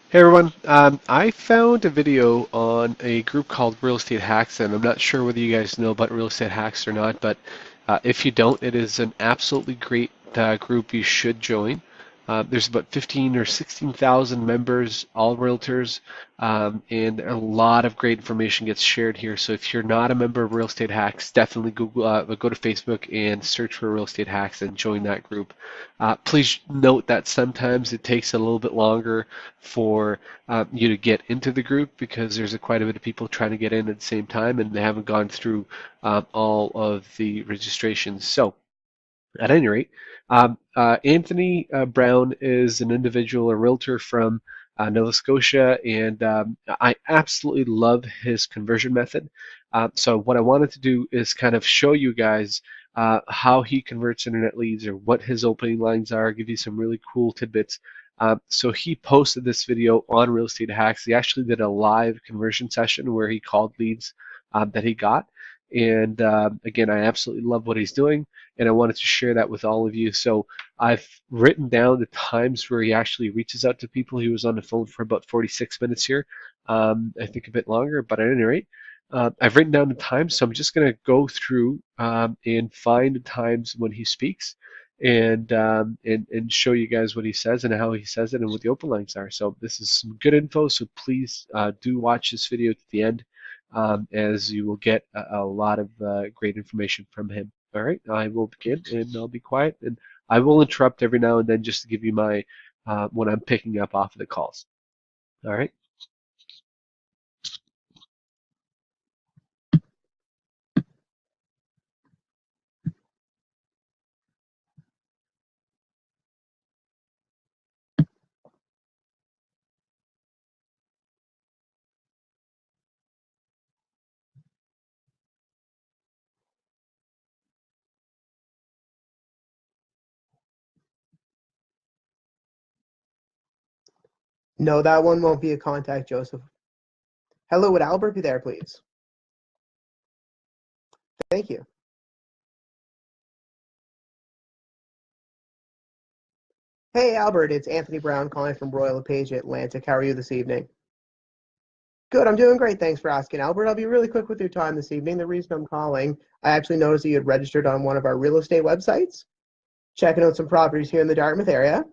Hey everyone, I found a video on a group called Real Estate Hacks, and I'm not sure whether you guys know about Real Estate Hacks or not, but if you don't, it is an absolutely great group you should join. There's about 15 or 16,000 members, all realtors, and a lot of great information gets shared here. So if you're not a member of Real Estate Hacks, definitely go to Facebook and search for Real Estate Hacks and join that group. Please note that sometimes it takes a little bit longer for you to get into the group because there's quite a bit of people trying to get in at the same time and they haven't gone through all of the registrations. So at any rate, Anthony Brown is an individual, a realtor from Nova Scotia, and I absolutely love his conversion method. So what I wanted to do is kind of show you guys how he converts internet leads or what his opening lines are, give you some really cool tidbits. So he posted this video on Real Estate Hacks. He actually did a live conversion session where he called leads that he got. And again, I absolutely love what he's doing and I wanted to share that with all of you. So I've written down the times where he actually reaches out to people. He was on the phone for about 46 minutes here, I think a bit longer, but at any rate, I've written down the times, so I'm just going to go through and find the times when he speaks and show you guys what he says and how he says it and what the open lines are. So this is some good info, so please do watch this video to the end as you will get a lot of great information from him. All right, I will begin and I'll be quiet and I will interrupt every now and then just to give you my when I'm picking up off of the calls. All right. No, that one won't be a contact, Joseph. Hello, would Albert be there, please? Thank you. Hey, Albert, it's Anthony Brown calling from Royal LePage Atlantic. How are you this evening? Good, I'm doing great. Thanks for asking, Albert. I'll be really quick with your time this evening. The reason I'm calling, I actually noticed that you had registered on one of our real estate websites, checking out some properties here in the Dartmouth area.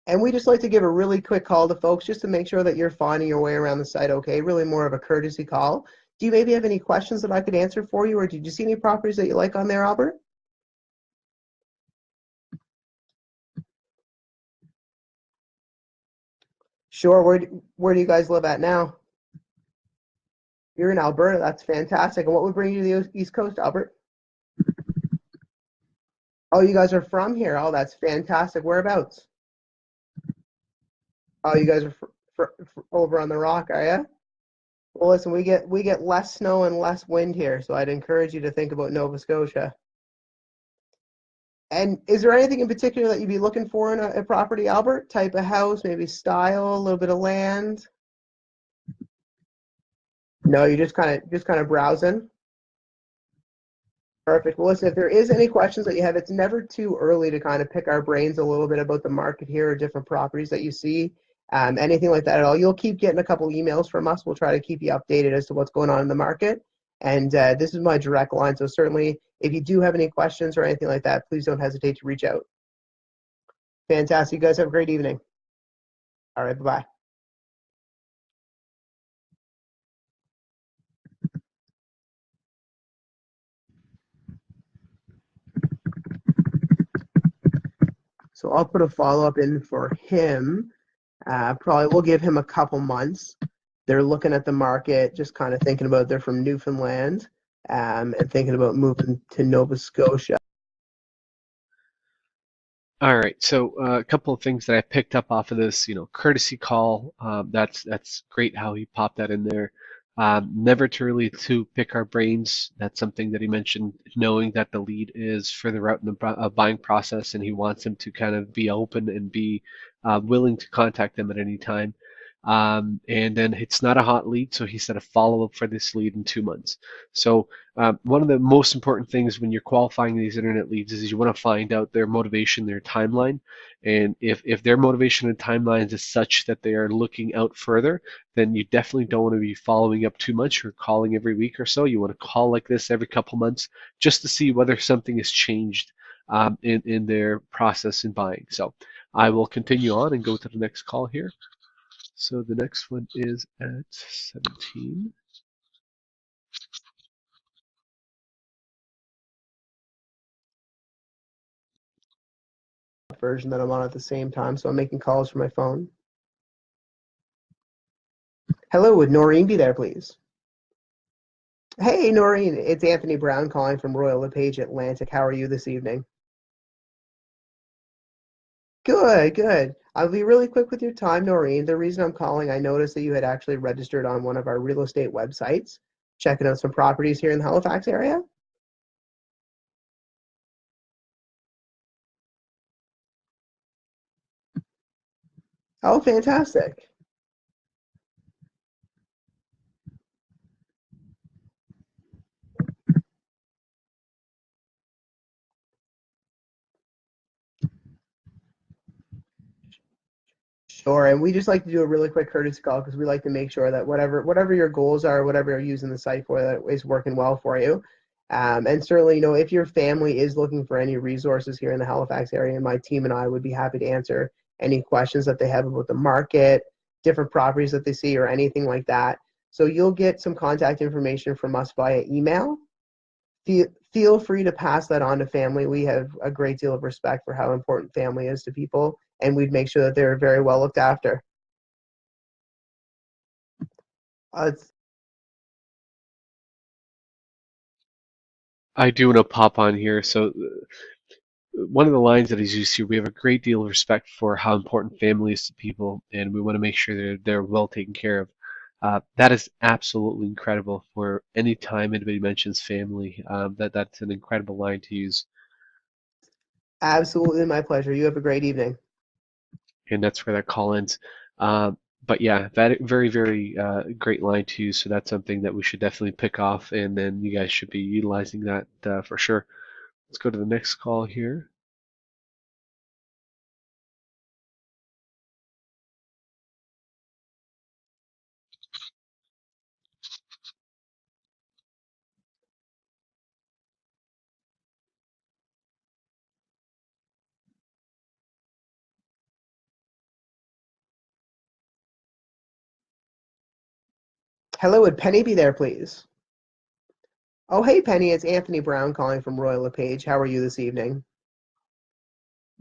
And we just like to give a really quick call to folks just to make sure that you're finding your way around the site okay, really more of a courtesy call. Do you maybe have any questions that I could answer for you, or did you see any properties that you like on there, Albert? Sure. Where do you guys live at now? You're in Alberta. That's fantastic. And what would bring you to the East Coast, Albert? Oh, you guys are from here. Oh, that's fantastic. Whereabouts? Oh, you guys are over on the Rock, are you? Well, listen, we get less snow and less wind here, so I'd encourage you to think about Nova Scotia. And is there anything in particular that you'd be looking for in a property, Albert? Type of house, maybe style, a little bit of land? No, you're just kind of browsing. Perfect. Well, listen, if there is any questions that you have, it's never too early to kind of pick our brains a little bit about the market here or different properties that you see, anything like that at all. You'll keep getting a couple emails from us. We'll try to keep you updated as to what's going on in the market. And this is my direct line. So certainly, if you do have any questions or anything like that, please don't hesitate to reach out. Fantastic. You guys have a great evening. All right. Bye-bye. So I'll put a follow-up in for him. Probably we'll give him a couple months. They're looking at the market, just kind of thinking about they're from Newfoundland and thinking about moving to Nova Scotia. All right, so a couple of things that I picked up off of this, courtesy call. That's great how he popped that in there. Never too early to pick our brains. That's something that he mentioned, knowing that the lead is further out in the buying process, and he wants him to kind of be open and be willing to contact them at any time. and then it's not a hot lead, so he said a follow-up for this lead in 2 months. So one of the most important things when you're qualifying these internet leads is you want to find out their motivation, their timeline, and if their motivation and timelines is such that they are looking out further, then you definitely don't want to be following up too much or calling every week or so. You want to call like this every couple months just to see whether something has changed in their process in buying. So I will continue on and go to the next call here. So the next one is at 17. Version that I'm on at the same time, so I'm making calls from my phone. Hello, would Noreen be there, please? Hey, Noreen, it's Anthony Brown calling from Royal LePage Atlantic. How are you this evening? Good, good. I'll be really quick with your time, Noreen. The reason I'm calling, I noticed that you had actually registered on one of our real estate websites, checking out some properties here in the Halifax area. Oh, fantastic. Sure, and we just like to do a really quick courtesy call because we like to make sure that whatever your goals are, whatever you're using the site for, that is working well for you. And certainly, if your family is looking for any resources here in the Halifax area, my team and I would be happy to answer any questions that they have about the market, different properties that they see, or anything like that. So you'll get some contact information from us via email. Feel free to pass that on to family. We have a great deal of respect for how important family is to people, and we'd make sure that they're very well looked after. It's I do want to pop on here. So one of the lines that is used here, we have a great deal of respect for how important family is to people, and we want to make sure they're well taken care of. That is absolutely incredible for any time anybody mentions family. That's an incredible line to use, absolutely my pleasure. You have a great evening. and that's where that call ends. But yeah, that very great line to use. So that's something that we should definitely pick off, and then you guys should be utilizing that for sure. Let's go to the next call here. Hello, would Penny be there, please? Oh, hey, Penny, it's Anthony Brown calling from Royal LePage. How are you this evening?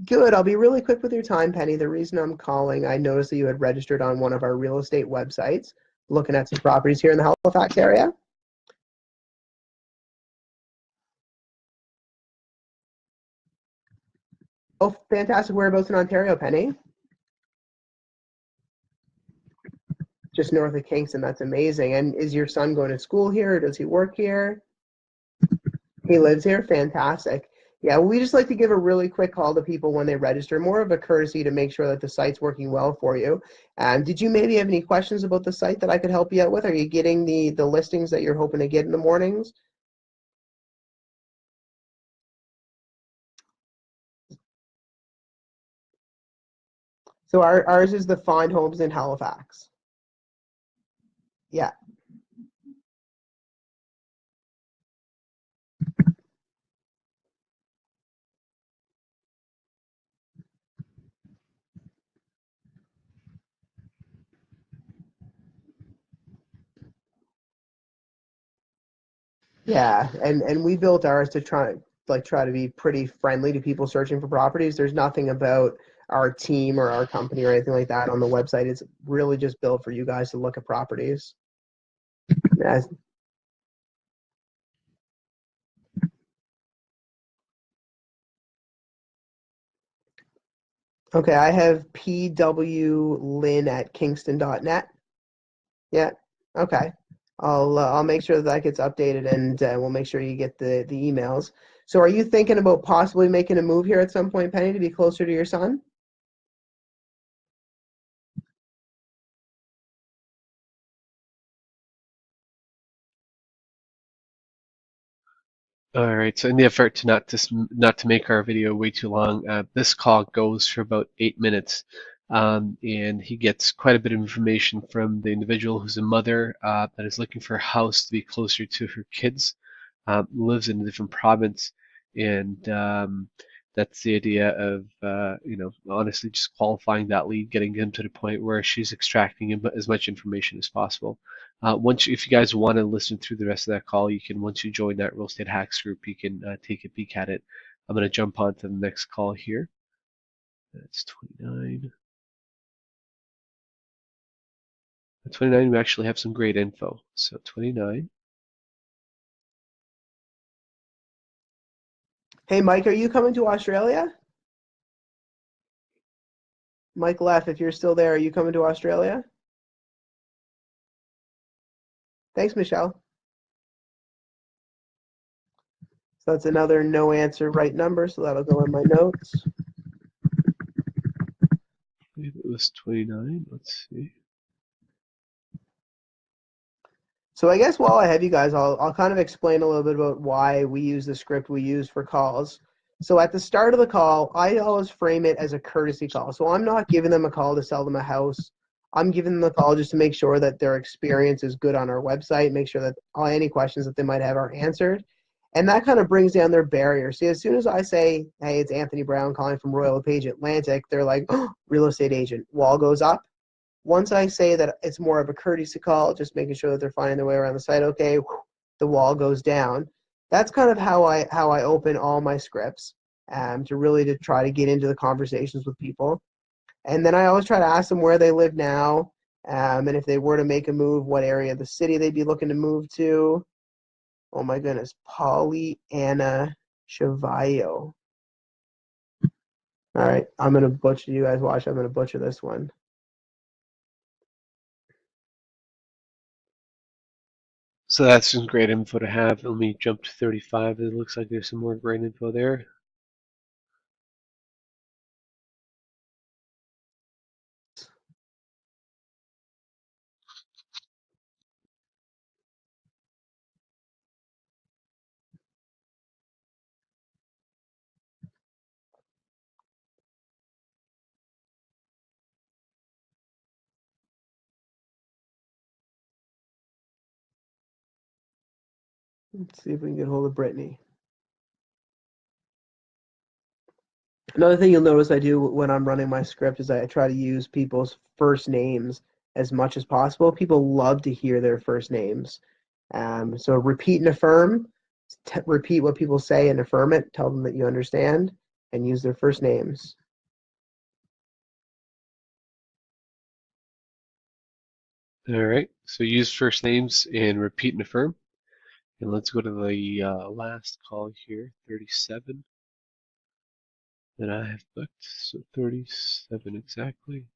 Good. I'll be really quick with your time, Penny. The reason I'm calling, I noticed that you had registered on one of our real estate websites, looking at some properties here in the Halifax area. Oh, fantastic. Whereabouts in Ontario, Penny? Just north of Kingston. That's amazing. And is your son going to school here, or does he work here? He lives here? Fantastic. Yeah, we just like to give a really quick call to people when they register, more of a courtesy to make sure that the site's working well for you. Did you maybe have any questions about the site that I could help you out with? Are you getting the listings that you're hoping to get in the mornings? So ours is the Find Homes in Halifax. Yeah. Yeah, and we built ours to try to be pretty friendly to people searching for properties. There's nothing about our team or our company or anything like that on the website. It's really just built for you guys to look at properties. Yeah. Okay, I have pwlin at kingston.net. Yeah. Okay. I'll make sure that gets updated, and we'll make sure you get the emails. So are you thinking about possibly making a move here at some point, Penny, to be closer to your son? All right, so in the effort to not to make our video way too long, this call goes for about 8 minutes, and he gets quite a bit of information from the individual who's a mother that is looking for a house to be closer to her kids, lives in a different province, and that's the idea of honestly just qualifying that lead, getting him to the point where she's extracting as much information as possible. If you guys want to listen through the rest of that call, you can, once you join that real estate hacks group, you can take a peek at it. I'm going to jump on to the next call here. That's 29. At 29, we actually have some great info. So 29. Hey, Mike, are you coming to Australia? Mike left. If you're still there, are you coming to Australia? Thanks, Michelle. So that's another no answer right number, so that'll go in my notes. I believe it was 29. Let's see. So I guess while I have you guys, I'll kind of explain a little bit about why we use the script we use for calls. So at the start of the call, I always frame it as a courtesy call. So I'm not giving them a call to sell them a house. I'm giving them a call just to make sure that their experience is good on our website, make sure that any questions that they might have are answered. And that kind of brings down their barrier. See, as soon as I say, hey, it's Anthony Brown calling from Royal LePage Atlantic, they're like, oh, real estate agent. Wall goes up. Once I say that it's more of a courtesy call, just making sure that they're finding their way around the site okay, the wall goes down. That's kind of how I open all my scripts, to try to get into the conversations with people. And then I always try to ask them where they live now, and if they were to make a move, what area of the city they'd be looking to move to. Oh my goodness, Pollyanna Chavayo. All right, I'm gonna butcher. You guys watch. I'm gonna butcher this one. So that's some great info to have. Let me jump to 35. It looks like there's some more great info there. Let's see if we can get hold of Brittany. Another thing you'll notice I do when I'm running my script is I try to use people's first names as much as possible. People love to hear their first names. So repeat and affirm. Repeat what people say and affirm it. Tell them that you understand and use their first names. All right, so use first names and repeat and affirm. And let's go to the last call here, 37, that I have booked. So 37 exactly.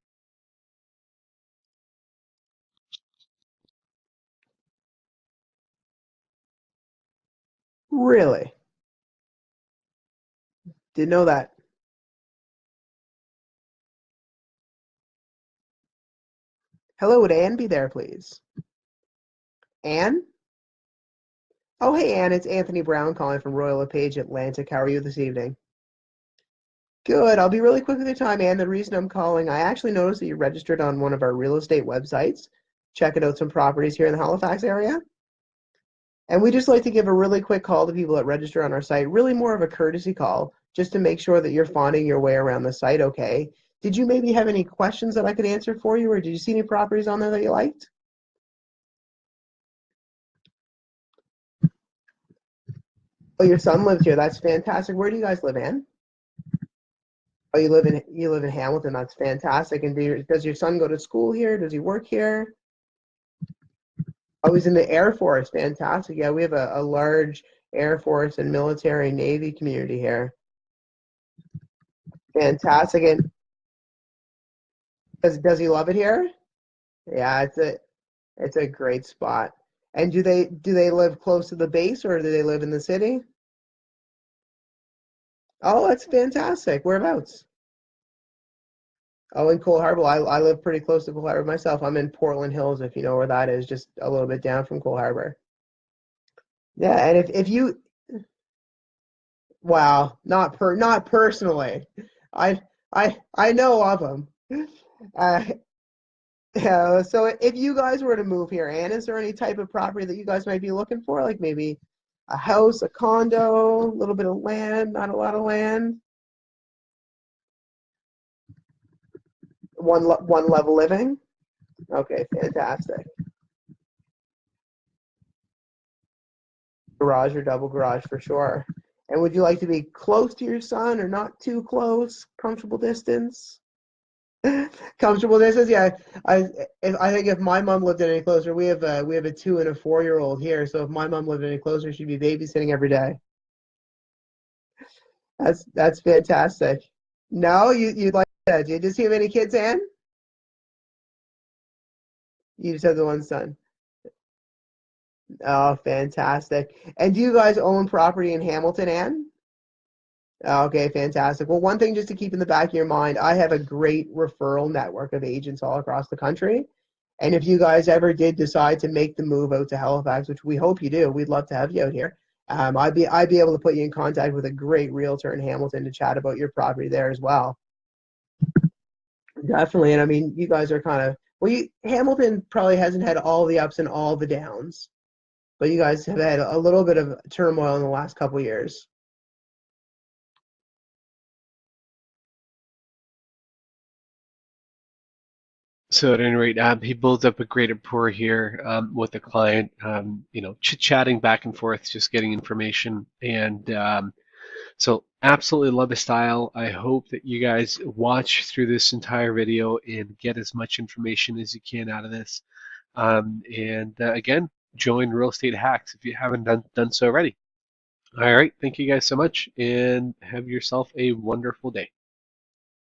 Really? Didn't know that. Hello, would Anne be there, please? Anne? Oh, hey, Anne, it's Anthony Brown calling from Royal LePage Atlantic. How are you this evening? Good. I'll be really quick with your time, Anne. The reason I'm calling, I actually noticed that you registered on one of our real estate websites, checking out some properties here in the Halifax area. And we just like to give a really quick call to people that register on our site, really more of a courtesy call, just to make sure that you're finding your way around the site okay. Did you maybe have any questions that I could answer for you, or did you see any properties on there that you liked? Oh, your son lives here. That's fantastic. Where do you guys live, Anne? Oh, you live in Hamilton. That's fantastic. And does your son go to school here? Does he work here? Oh, he's in the Air Force. Fantastic. Yeah, we have a large Air Force and military Navy community here. Fantastic. And does he love it here? Yeah, it's a great spot. And do they live close to the base or do they live in the city? Oh, that's fantastic. Whereabouts? Oh, in Cole Harbour. I live pretty close to Cole Harbour myself. I'm in Portland Hills, if you know where that is, just a little bit down from Cole Harbour. Yeah, and if you Wow, not personally. I know of them. Uh, so if you guys were to move here, Anne, is there any type of property that you guys might be looking for? Like maybe a house, a condo, a little bit of land, not a lot of land, one level living? Okay, fantastic. Garage or double garage for sure. And would you like to be close to your son or not too close? Comfortable distance? Comfortable distance? Yeah. I I think if my mom lived any closer, we have a 2 and a 4-year-old here. So if my mom lived any closer, she'd be babysitting every day. That's fantastic. No, you'd like that. Do you just have any kids, Ann? You just have the one son. Oh, fantastic. And do you guys own property in Hamilton, Ann? Okay, fantastic. Well, one thing just to keep in the back of your mind, I have a great referral network of agents all across the country. And if you guys ever did decide to make the move out to Halifax, which we hope you do, we'd love to have you out here. I'd be able to put you in contact with a great realtor in Hamilton to chat about your property there as well. Definitely. And I mean, you guys are kind of well, Hamilton probably hasn't had all the ups and all the downs, but you guys have had a little bit of turmoil in the last couple of years. So at any rate, he builds up a great rapport here with the client, chit-chatting back and forth, just getting information. And so absolutely love the style. I hope that you guys watch through this entire video and get as much information as you can out of this. And again, join Real Estate Hacks if you haven't done so already. All right, thank you guys so much and have yourself a wonderful day.